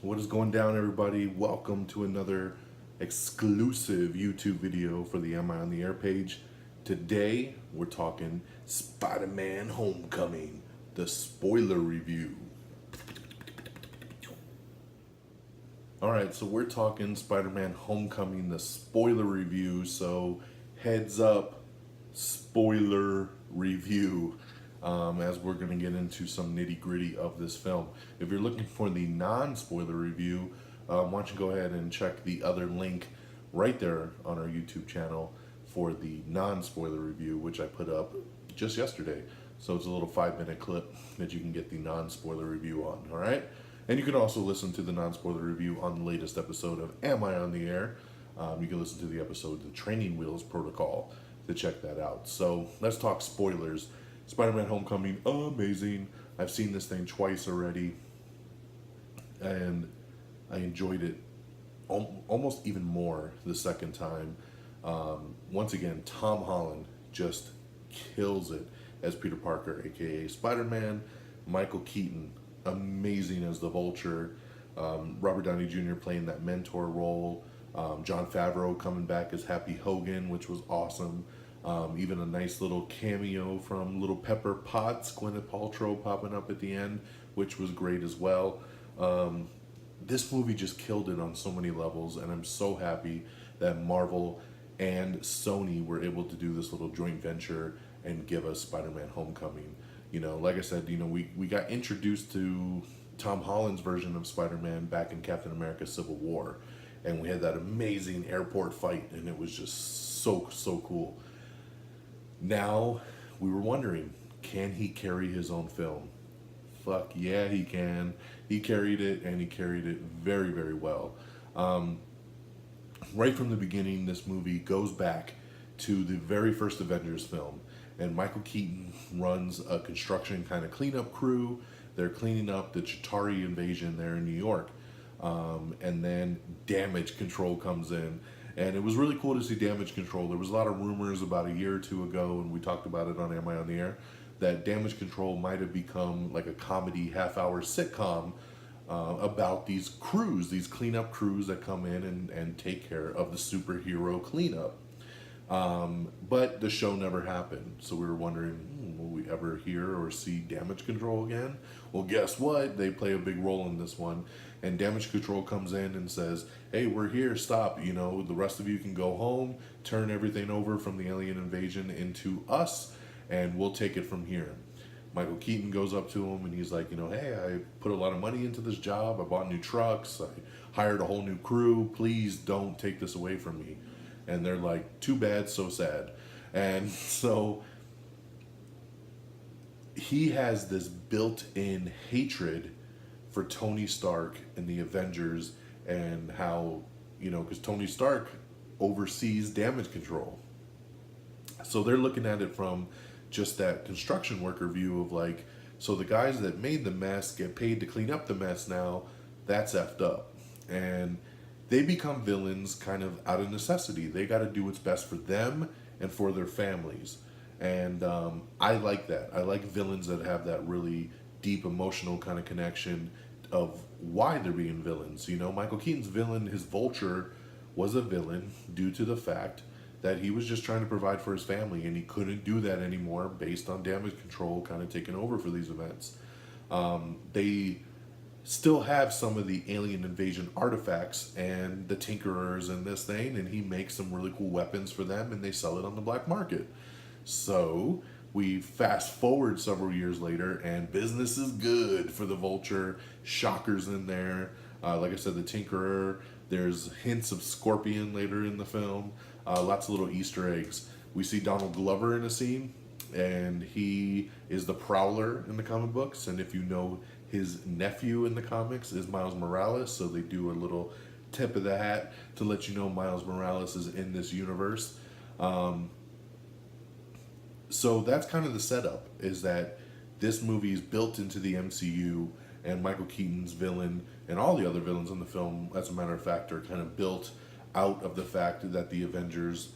What is going down, everybody? Welcome to another exclusive YouTube video for the Am I on the Air page. Today, we're talking Spider-Man Homecoming, the spoiler review. Alright, so we're talking Spider-Man Homecoming, the spoiler review. So, heads up, spoiler review. As we're going to get into some nitty gritty of this film. If you're looking for the non spoiler review, why don't you go ahead and check the other link right there on our YouTube channel for the non spoiler review, which I put up just yesterday. So it's a little 5-minute clip that you can get the non spoiler review on, all right? And you can also listen to the non spoiler review on the latest episode of Am I on the Air? You can listen to the episode, The Training Wheels Protocol, to check that out. So let's talk spoilers. Spider-Man Homecoming, amazing. I've seen this thing twice already, and I enjoyed it almost even more the second time. Once again, Tom Holland just kills it as Peter Parker, aka Spider-Man. Michael Keaton, amazing as the Vulture. Robert Downey Jr. playing that mentor role. Jon Favreau coming back as Happy Hogan, which was awesome. Even a nice little cameo from Little Pepper Potts, Gwyneth Paltrow popping up at the end, which was great as well. This movie just killed it on so many levels, and I'm so happy that Marvel and Sony were able to do this little joint venture and give us Spider-Man Homecoming. You know, like I said, we got introduced to Tom Holland's version of Spider-Man back in Captain America Civil War, and we had that amazing airport fight, and it was just so cool. Now, we were wondering, can he carry his own film? Fuck yeah, he can. He carried it, and he carried it very well. Right from the beginning, this movie goes back to the very first Avengers film, and Michael Keaton runs a construction kind of cleanup crew. They're cleaning up the Chitauri invasion there in New York. And then Damage Control comes in. And it was really cool to see Damage Control. There was a lot of rumors about a year or two ago, and we talked about it on Am I on the Air, that Damage Control might have become like a comedy half-hour sitcom about these crews, these cleanup crews that come in and take care of the superhero cleanup. But the show never happened, so we were wondering, will we ever hear or see Damage Control again? Well, guess what? They play a big role in this one, and Damage Control comes in and says, hey, we're here, stop, the rest of you can go home, turn everything over from the alien invasion into us, and we'll take it from here. Michael Keaton goes up to him and he's like, hey, I put a lot of money into this job, I bought new trucks, I hired a whole new crew, please don't take this away from me. And they're like, too bad, so sad. And so he has this built-in hatred for Tony Stark and the Avengers, and how, because Tony Stark oversees Damage Control. So they're looking at it from just that construction worker view of like, so the guys that made the mess get paid to clean up the mess now, that's effed up. And they become villains kind of out of necessity. They got to do what's best for them and for their families. And I like that. I like villains that have that really deep emotional kind of connection of why they're being villains. Michael Keaton's villain, his Vulture, was a villain due to the fact that he was just trying to provide for his family, and he couldn't do that anymore based on Damage Control kind of taking over for these events. They still have some of the alien invasion artifacts and the tinkerers and this thing, and he makes some really cool weapons for them, and they sell it on the black market. So we fast forward several years later, and business is good for the Vulture. Shocker's in there. Like I said, the Tinkerer. There's hints of Scorpion later in the film. Lots of little Easter eggs. We see Donald Glover in a scene, and he is the Prowler in the comic books. And if you know, his nephew in the comics is Miles Morales, so they do a little tip of the hat to let you know Miles Morales is in this universe. So that's kind of the setup, is that this movie is built into the MCU, and Michael Keaton's villain and all the other villains in the film, as a matter of fact, are kind of built out of the fact that the Avengers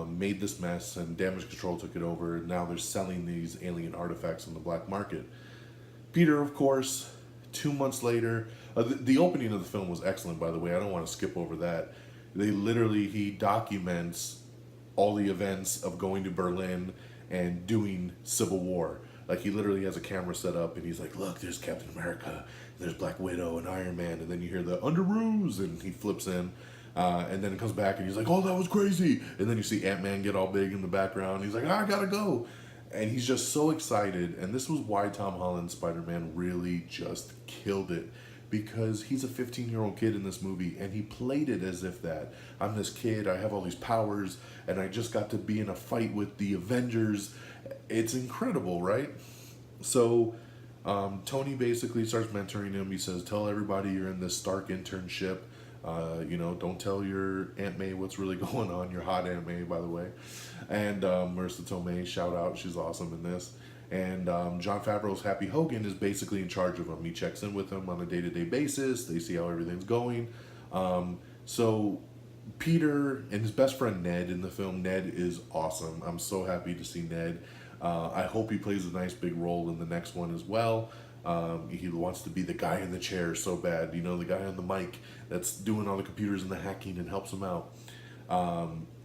made this mess and Damage Control took it over, and now they're selling these alien artifacts on the black market. Peter, of course, 2 months later, the opening of the film was excellent, by the way. I don't want to skip over that. He documents all the events of going to Berlin and doing Civil War. Like, he literally has a camera set up, and he's like, look, there's Captain America, there's Black Widow and Iron Man, and then you hear the Underoos, and he flips in, and then it comes back, and he's like, oh, that was crazy, and then you see Ant-Man get all big in the background, he's like, I gotta go, and he's just so excited, and this was why Tom Holland's Spider-Man really just killed it, because he's a 15-year-old kid in this movie, and he played it as if that, I'm this kid, I have all these powers, and I just got to be in a fight with the Avengers. It's incredible, right? So Tony basically starts mentoring him. He says, tell everybody you're in this Stark internship. Don't tell your Aunt May what's really going on. Your hot Aunt May, by the way. And Marissa Tomei, shout out, she's awesome in this. And Jon Favreau's Happy Hogan is basically in charge of him. He checks in with him on a day-to-day basis. They see how everything's going. So Peter and his best friend Ned in the film, Ned is awesome. I'm so happy to see Ned. I hope he plays a nice big role in the next one as well. He wants to be the guy in the chair so bad, the guy on the mic that's doing all the computers and the hacking and helps him out.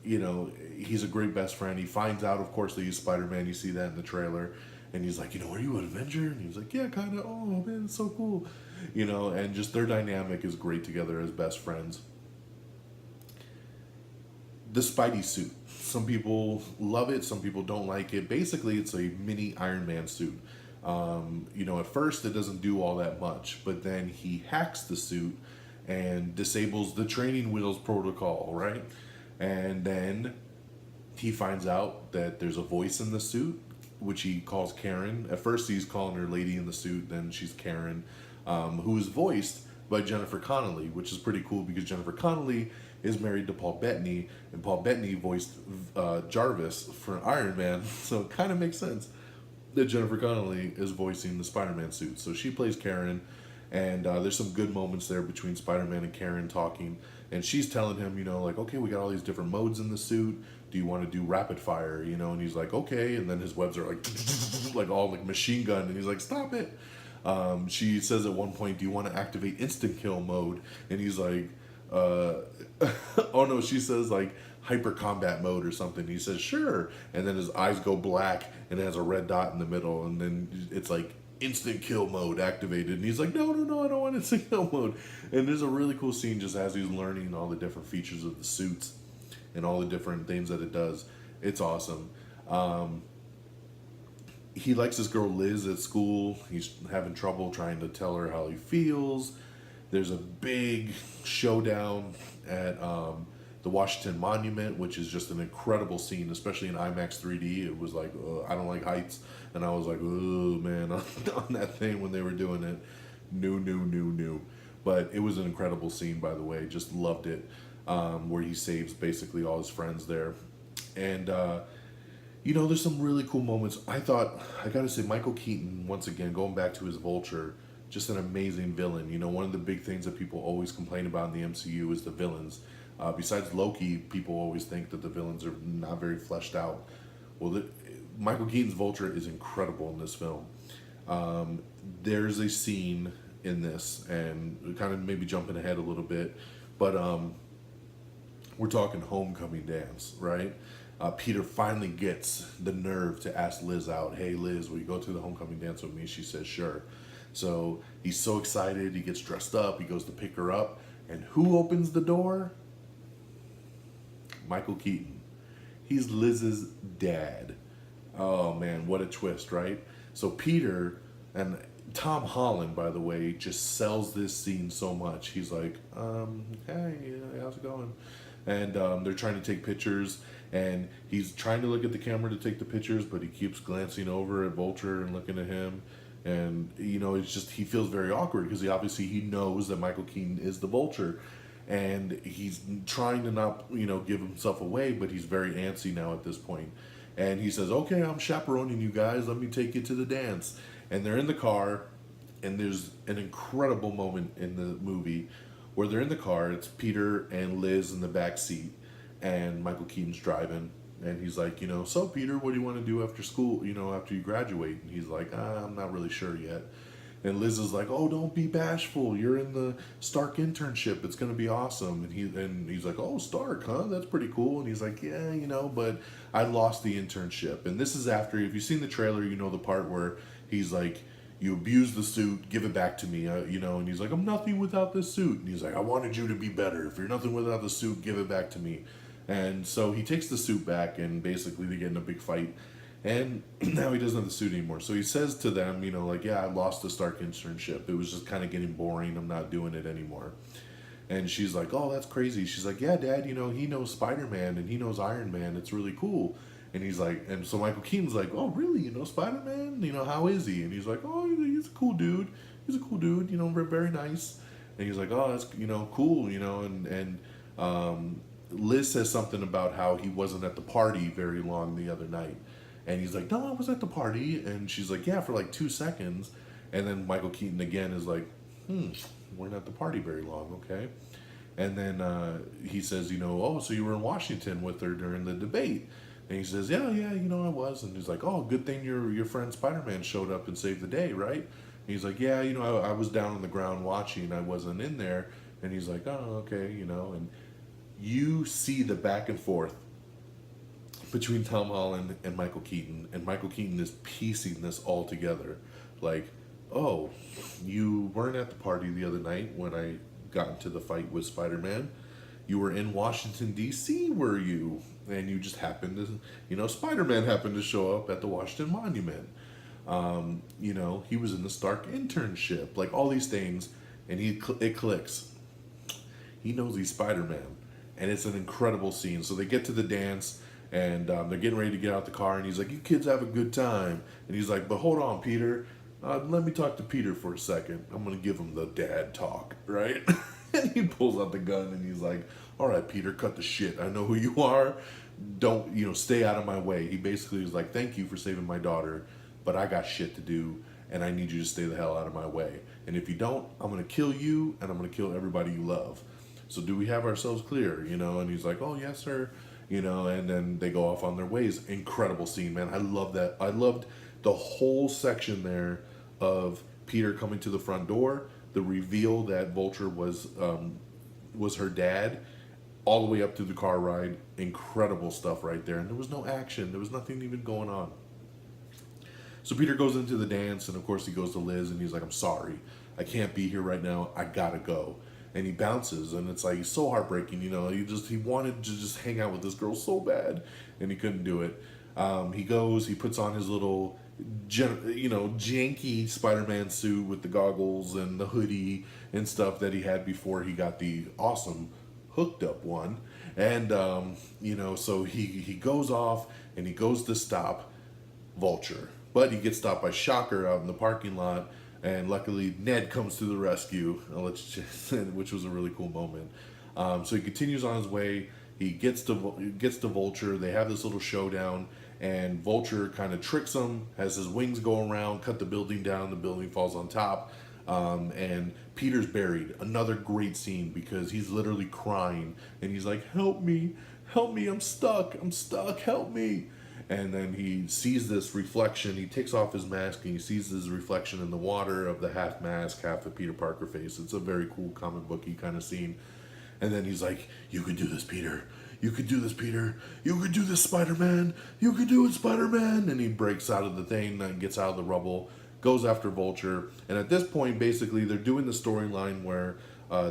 He's a great best friend. He finds out, of course, that he's Spider-Man. You see that in the trailer. And he's like, are you an Avenger? And he's like, yeah, kind of. Oh, man, it's so cool. And just their dynamic is great together as best friends. The Spidey suit. Some people love it, some people don't like it. Basically, it's a mini Iron Man suit. At first it doesn't do all that much, but then he hacks the suit and disables the training wheels protocol, right? And then he finds out that there's a voice in the suit, which he calls Karen. At first he's calling her Lady in the Suit, then she's Karen, who is voiced by Jennifer Connelly, which is pretty cool because Jennifer Connelly is married to Paul Bettany, and Paul Bettany voiced Jarvis for Iron Man, so it kind of makes sense that Jennifer Connelly is voicing the Spider-Man suit. So she plays Karen, and there's some good moments there between Spider-Man and Karen talking, and she's telling him, okay, we got all these different modes in the suit, do you want to do rapid fire, and he's like, okay, and then his webs are like all like machine gun, and he's like, stop it. She says at one point, do you want to activate instant kill mode? And he's like, oh no, she says like hyper combat mode or something. He says, sure. And then his eyes go black and it has a red dot in the middle. And then it's like instant kill mode activated. And he's like, no, I don't want instant kill mode. And there's a really cool scene just as he's learning all the different features of the suits and all the different things that it does. It's awesome. He likes this girl Liz at school. He's having trouble trying to tell her how he feels. There's a big showdown at the Washington Monument, which is just an incredible scene, especially in IMAX 3D. It was like, I don't like heights. And I was like, oh man, on that thing when they were doing it. New. But it was an incredible scene, by the way. Just loved it. Where he saves basically all his friends there. And, there's some really cool moments. I gotta say, Michael Keaton, once again, going back to his Vulture, just an amazing villain. One of the big things that people always complain about in the MCU is the villains. Besides Loki, people always think that the villains are not very fleshed out. Well, Michael Keaton's Vulture is incredible in this film. There's a scene in this, and kind of maybe jumping ahead a little bit, but we're talking homecoming dance, right? Peter finally gets the nerve to ask Liz out. Hey, Liz, will you go to the homecoming dance with me? She says, sure. So he's so excited. He gets dressed up. He goes to pick her up. And who opens the door? Michael Keaton. He's Liz's dad. Oh, man, what a twist, right? So Peter, and Tom Holland, by the way, just sells this scene so much. He's like, hey, how's it going? And they're trying to take pictures, and he's trying to look at the camera to take the pictures, but he keeps glancing over at Vulture and looking at him. And, it's just, he feels very awkward because he knows that Michael Keaton is the Vulture. And he's trying to not, give himself away, but he's very antsy now at this point. And he says, okay, I'm chaperoning you guys. Let me take you to the dance. And they're in the car, and there's an incredible moment in the movie where they're in the car. It's Peter and Liz in the back seat, and Michael Keaton's driving. And he's like, so Peter, what do you want to do after school, after you graduate? And he's like, I'm not really sure yet. And Liz is like, "Oh, don't be bashful. You're in the Stark internship. It's gonna be awesome." And he's like, "Oh, Stark, huh? That's pretty cool." And he's like, "Yeah, but I lost the internship." And this is after, if you've seen the trailer, you know the part where he's like, "You abused the suit. Give it back to me." And he's like, "I'm nothing without this suit." And he's like, "I wanted you to be better. If you're nothing without the suit, give it back to me." And so he takes the suit back, and basically they get in a big fight. And now he doesn't have the suit anymore. So he says to them, like, "Yeah, I lost the Stark internship. It was just kind of getting boring. I'm not doing it anymore." And she's like, "Oh, that's crazy." She's like, "Yeah, Dad, he knows Spider-Man and he knows Iron Man. It's really cool." And he's like, and so Michael Keaton's like, "Oh, really? You know Spider-Man? How is he?" And he's like, "Oh, he's a cool dude. He's a cool dude, very nice." And he's like, "Oh, that's, cool, and Liz says something about how he wasn't at the party very long the other night. And he's like, "No, I was at the party." And she's like, "Yeah, for like 2 seconds." And then Michael Keaton again is like, "We're not at the party very long, okay." And then he says, "Oh, so you were in Washington with her during the debate." And he says, "Yeah, yeah, I was." And he's like, "Oh, good thing your friend Spider-Man showed up and saved the day, right?" And he's like, "Yeah, I was down on the ground watching. I wasn't in there." And he's like, "Oh, okay, And you see the back and forth between Tom Holland and Michael Keaton, and Michael Keaton is piecing this all together. Like, "Oh, you weren't at the party the other night when I got into the fight with Spider-Man. You were in Washington, D.C., were you? And you just happened to, Spider-Man happened to show up at the Washington Monument. He was in the Stark internship." Like, all these things, and it clicks. He knows he's Spider-Man. And it's an incredible scene. So they get to the dance, and they're getting ready to get out the car, and he's like, "You kids have a good time." And he's like, "But hold on, Peter. Let me talk to Peter for a second. I'm going to give him the dad talk, right?" And he pulls out the gun, and he's like, "All right, Peter, cut the shit. I know who you are. Don't, stay out of my way." He basically was like, "Thank you for saving my daughter, but I got shit to do, and I need you to stay the hell out of my way. And if you don't, I'm going to kill you, and I'm going to kill everybody you love. So do we have ourselves clear?" And he's like, "Oh, yes, sir." And then they go off on their ways. Incredible scene, man. I love that. I loved the whole section there of Peter coming to the front door, the reveal that Vulture was her dad, all the way up through the car ride. Incredible stuff right there. And there was no action. There was nothing even going on. So Peter goes into the dance, and of course he goes to Liz, and he's like, "I'm sorry. I can't be here right now. I gotta go." And he bounces, and it's like so heartbreaking. He wanted to just hang out with this girl so bad, and he couldn't do it. He puts on his little, janky Spider-Man suit with the goggles and the hoodie and stuff that he had before he got the awesome hooked up one. And so he goes off, and he goes to stop Vulture, but he gets stopped by Shocker out in the parking lot. And luckily, Ned comes to the rescue, which was a really cool moment. So he continues on his way. He gets to Vulture. They have this little showdown, and Vulture kind of tricks him, has his wings go around, cut the building down. The building falls on top, and Peter's buried. Another great scene because he's literally crying, and he's like, "Help me, help me! I'm stuck, help me!" And then he sees this reflection. He takes off his mask, and he sees this reflection in the water of the half mask, half the Peter Parker face. It's a very cool comic booky kind of scene. And then he's like, "You can do this, Peter. You can do this, Peter. You can do this, Spider-Man. You can do it, Spider-Man." And he breaks out of the thing and gets out of the rubble, goes after Vulture. And at this point, basically, they're doing the storyline where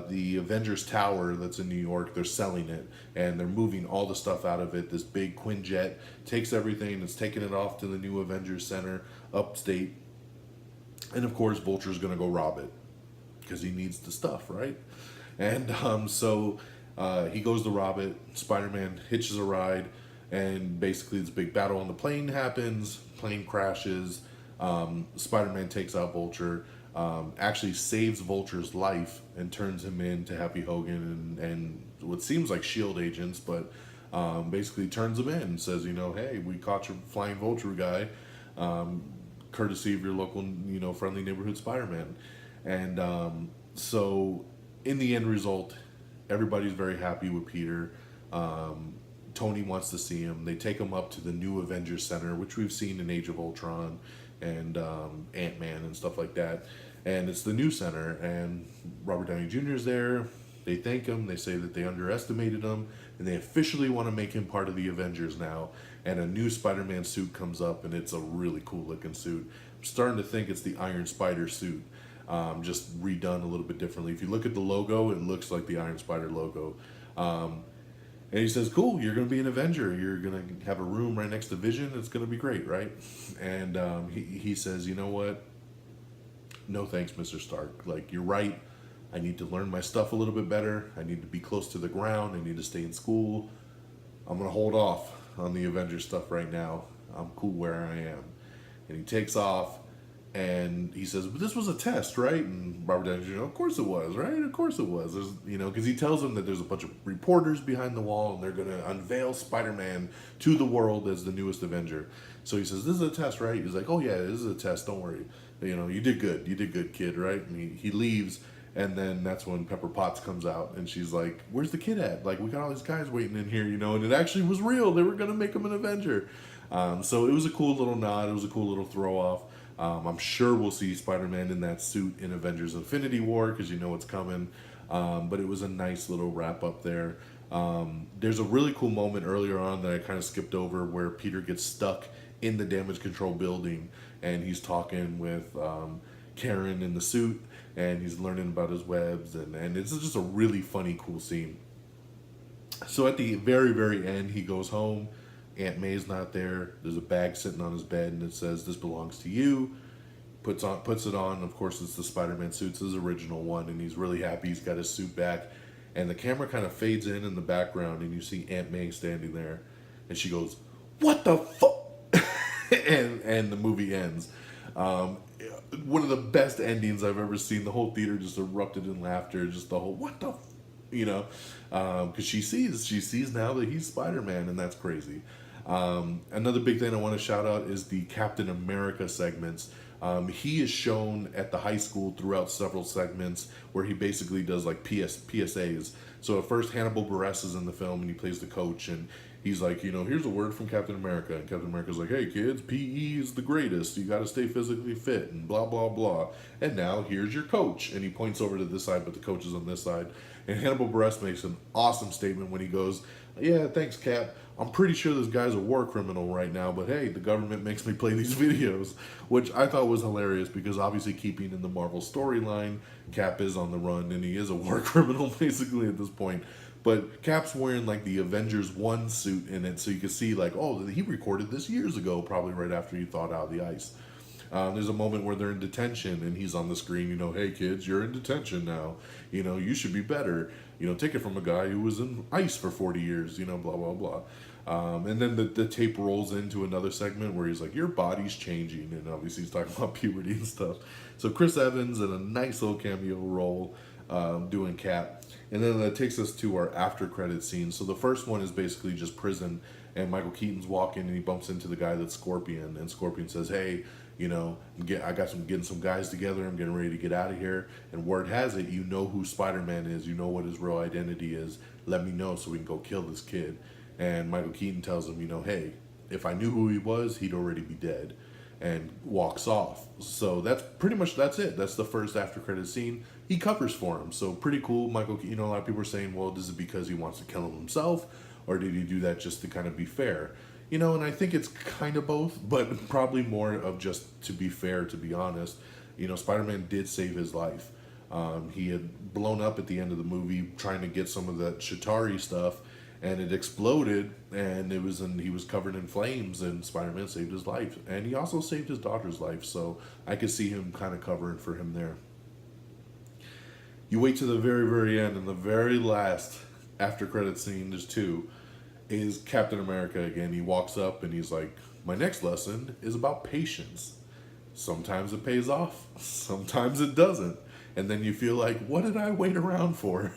the Avengers Tower that's in New York, they're selling it, and they're moving all the stuff out of it. This big Quinjet takes everything, it's taking it off to the new Avengers Center upstate. And of course, Vulture's going to go rob it because he needs the stuff, right? And so he goes to rob it. Spider-Man hitches a ride, and basically this big battle on the plane happens. Plane crashes. Spider-Man takes out Vulture. Actually saves Vulture's life and turns him into Happy Hogan and what seems like S.H.I.E.L.D. agents, but basically turns him in and says, "Hey, we caught your flying Vulture guy, courtesy of your local, friendly neighborhood Spider-Man." And so in the end result, everybody's very happy with Peter. Tony wants to see him. They take him up to the new Avengers Center, which we've seen in Age of Ultron. and Ant-Man and stuff like that. And it's the new center, and Robert Downey Jr. is there. They thank him. They say that they underestimated him, and they officially want to make him part of the Avengers now. And a new Spider-Man suit comes up, and it's a really cool looking suit. I'm starting to think it's the Iron Spider suit, just redone a little bit differently. If you look at the logo, it looks like the Iron Spider logo. And he says, "Cool, you're going to be an Avenger. You're going to have a room right next to Vision. It's going to be great, right?" And he says, "You know what? No thanks, Mr. Stark. Like, you're right. I need to learn my stuff a little bit better. I need to be close to the ground. I need to stay in school. I'm going to hold off on the Avengers stuff right now. I'm cool where I am." And he takes off, and he says, "But this was a test, right?" And Robert Downey Jr., "Of course it was, right? Of course it was." There's, because he tells him that there's a bunch of reporters behind the wall, and they're going to unveil Spider-Man to the world as the newest Avenger. So he says, "This is a test, right?" He's like, "Oh yeah, this is a test. Don't worry. You did good. You did good, kid, right?" And he leaves, and then that's when Pepper Potts comes out, and she's like, "Where's the kid at? Like, we got all these guys waiting in here, and it actually was real. They were going to make him an Avenger." So it was a cool little nod. It was a cool little throw off. I'm sure we'll see Spider-Man in that suit in Avengers Infinity War, because you know it's coming. But it was a nice little wrap up there. There's a really cool moment earlier on that I kind of skipped over, where Peter gets stuck in the damage control building, and he's talking with Karen in the suit, and he's learning about his webs, and it's just a really funny, cool scene. So at the very, very end, he goes home. Aunt May's not there. There's a bag sitting on his bed, and it says, "This belongs to you." Puts it on. Of course, it's the Spider-Man suit. It's his original one, and he's really happy he's got his suit back. And the camera kind of fades in the background, and you see Aunt May standing there, and she goes, "What the fuck?" and the movie ends. One of the best endings I've ever seen. The whole theater just erupted in laughter. Just the whole "what the," because she sees now that he's Spider-Man, and that's crazy. Another big thing I want to shout out is the Captain America segments. He is shown at the high school throughout several segments where he basically does like PSAs. So at first Hannibal Buress is in the film, and he plays the coach, and he's like, "Here's a word from Captain America." And Captain America's like, "Hey kids, PE is the greatest. You got to stay physically fit," and blah, blah, blah. "And now here's your coach." And he points over to this side, but the coach is on this side. And Hannibal Buress makes an awesome statement when he goes, "Yeah, thanks, Cap. I'm pretty sure this guy's a war criminal right now, but hey, the government makes me play these videos," which I thought was hilarious, because obviously, keeping in the Marvel storyline, Cap is on the run, and he is a war criminal basically at this point. But Cap's wearing like the Avengers 1 suit in it, so you can see like, oh, he recorded this years ago, probably right after he thawed out of the ice. There's a moment where they're in detention, and he's on the screen, "Hey kids, you're in detention now. You should be better. Take it from a guy who was in ice for 40 years, blah, blah, blah." And then the tape rolls into another segment where he's like, "Your body's changing," and obviously he's talking about puberty and stuff. So Chris Evans in a nice little cameo role, doing Cap. And then that takes us to our after credit scene. So the first one is basically just prison, and Michael Keaton's walking, and he bumps into the guy that's Scorpion, and Scorpion says, "Hey, getting some guys together. I'm getting ready to get out of here. And word has it, you know who Spider-Man is. You know what his real identity is. Let me know so we can go kill this kid." And Michael Keaton tells him, "Hey, if I knew who he was, he'd already be dead," and walks off. So that's it. That's the first after credit scene. He covers for him. So pretty cool. Michael, a lot of people are saying, well, is it because he wants to kill him himself, or did he do that just to kind of be fair? And I think it's kind of both, but probably more of just to be fair, to be honest. Spider-Man did save his life. He had blown up at the end of the movie trying to get some of that Chitauri stuff, and it exploded, and he was covered in flames, and Spider-Man saved his life. And he also saved his daughter's life, so I could see him kind of covering for him there. You wait to the very, very end, and the very last after credit scene, there's two, is Captain America again. He walks up and he's like, "My next lesson is about patience. Sometimes it pays off, sometimes it doesn't." And then you feel like, what did I wait around for?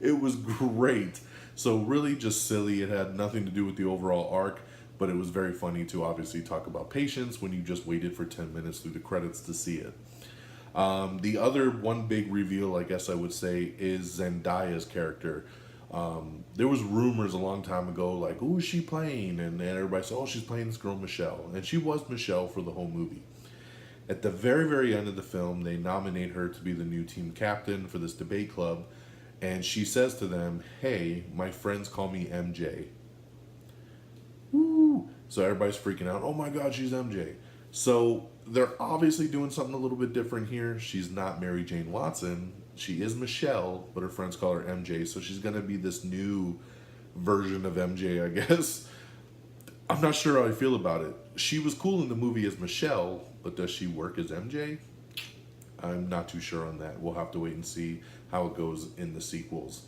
It was great. So really just silly. It had nothing to do with the overall arc, but it was very funny to obviously talk about patience when you just waited for 10 minutes through the credits to see it. The other one big reveal, I guess I would say, is Zendaya's character. There was rumors a long time ago, like, who is she playing? And everybody said, oh, she's playing this girl Michelle. And she was Michelle for the whole movie. At the very, very end of the film, they nominate her to be the new team captain for this debate club. And she says to them, "Hey, my friends call me MJ." Woo! So everybody's freaking out. Oh my God, she's MJ. So they're obviously doing something a little bit different here. She's not Mary Jane Watson. She is Michelle, but her friends call her MJ. So she's going to be this new version of MJ, I guess. I'm not sure how I feel about it. She was cool in the movie as Michelle, but does she work as MJ? I'm not too sure on that. We'll have to wait and see how it goes in the sequels.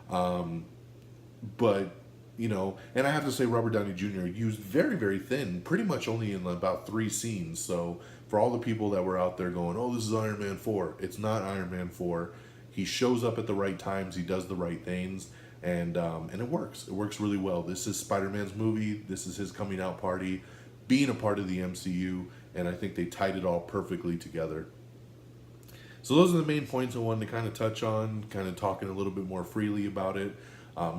But, and I have to say, Robert Downey Jr. used very, very thin, pretty much only in about 3 scenes. So for all the people that were out there going, "Oh, this is Iron Man 4," it's not Iron Man 4. He shows up at the right times, he does the right things, and it works. It works really well. This is Spider-Man's movie. This is his coming out party, being a part of the MCU, and I think they tied it all perfectly together. So those are the main points I wanted to kind of touch on, kind of talking a little bit more freely about it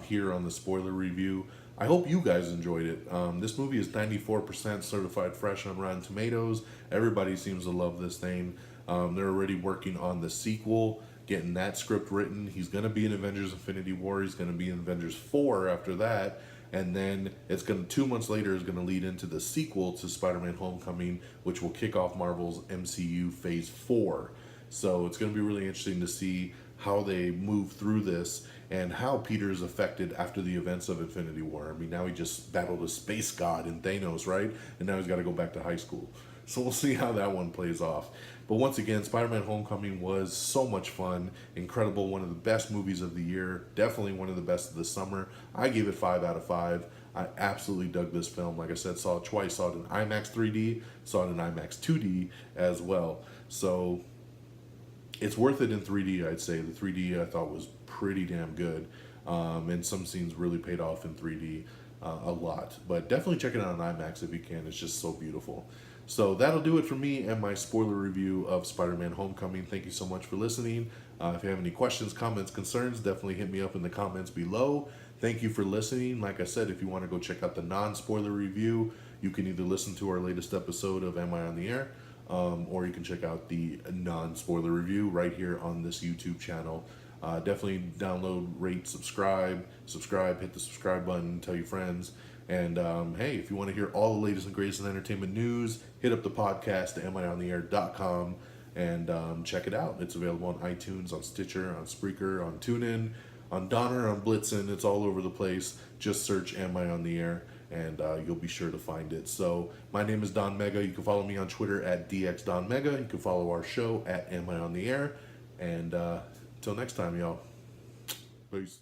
here on the spoiler review. I hope you guys enjoyed it. This movie is 94% certified fresh on Rotten Tomatoes. Everybody seems to love this thing. They're already working on the sequel, getting that script written. He's going to be in Avengers Infinity War. He's going to be in Avengers 4 after that. And then 2 months later is going to lead into the sequel to Spider-Man Homecoming, which will kick off Marvel's MCU Phase 4. So it's going to be really interesting to see how they move through this and how Peter is affected after the events of Infinity War. I mean, now he just battled a space god in Thanos, right? And now he's got to go back to high school. So we'll see how that one plays off. But once again, Spider-Man Homecoming was so much fun, incredible, one of the best movies of the year, definitely one of the best of the summer. I gave it 5 out of 5. I absolutely dug this film. Like I said, saw it twice. Saw it in IMAX 3D, saw it in IMAX 2D as well. So it's worth it in 3D, I'd say. The 3D I thought was pretty damn good. And some scenes really paid off in 3D a lot. But definitely check it out on IMAX if you can. It's just so beautiful. So that'll do it for me and my spoiler review of Spider-Man Homecoming. Thank you so much for listening. If you have any questions, comments, concerns, definitely hit me up in the comments below. Thank you for listening. Like I said, if you want to go check out the non-spoiler review, you can either listen to our latest episode of Am I on the Air? Or you can check out the non-spoiler review right here on this YouTube channel. Definitely download, rate, subscribe, hit the subscribe button, tell your friends. And hey, if you want to hear all the latest and greatest in entertainment news, hit up the podcast at amiontheair.com and check it out. It's available on iTunes, on Stitcher, on Spreaker, on TuneIn, on Donner, on Blitzen. It's all over the place. Just search Am I on the Air, and you'll be sure to find it. So my name is Don Mega. You can follow me on Twitter at DXDonMega. You can follow our show at Am I on the Air. And until next time, y'all. Peace.